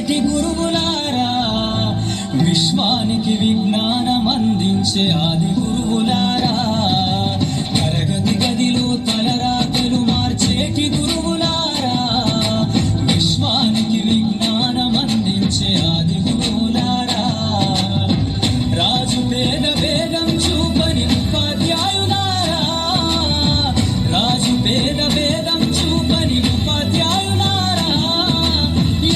మార్చేటి గురువులారా, విశ్వానికి విజ్ఞానం అందించే ఆది గురువులారా, తరగతి గదిలో తలరాతలు మార్చేటి గురువులారా, విశ్వానికి విజ్ఞానం అందించే ఆది గురువులారా, రాజు పేద భేదం చూపని ఉపాధ్యాయులారా, రాజు పేద భేదం చూపని ఉపాధ్యాయులారా,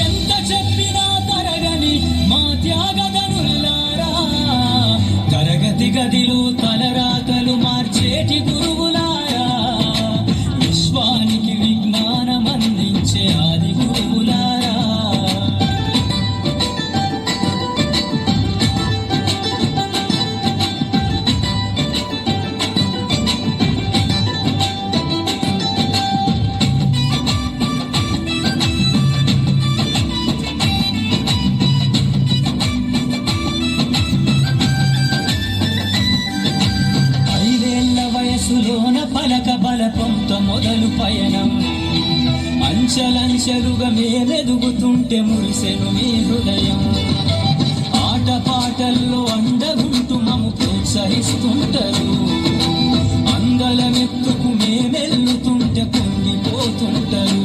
ఎంత చెప్పినా తరగని మా త్యాగధనులారా, తరగతి గదిలో తలరాతలు మార్చేటి గురువులారా, విశ్వానికి విజ్ఞానం అందించే ఆది గురువులారా. వయసులోన పలక బలపంతో మొదలు పయనం, అంచెలంచెలుగా మేమెదుగుతుంటే మురిసెను మీ హృదయం, ఆటపాటల్లో అండగుంటూ మము ప్రోత్సహిస్తుంటారు, అందలమెత్తుకు మేమెల్లుతుంటే పొంగిపోతుంటారు.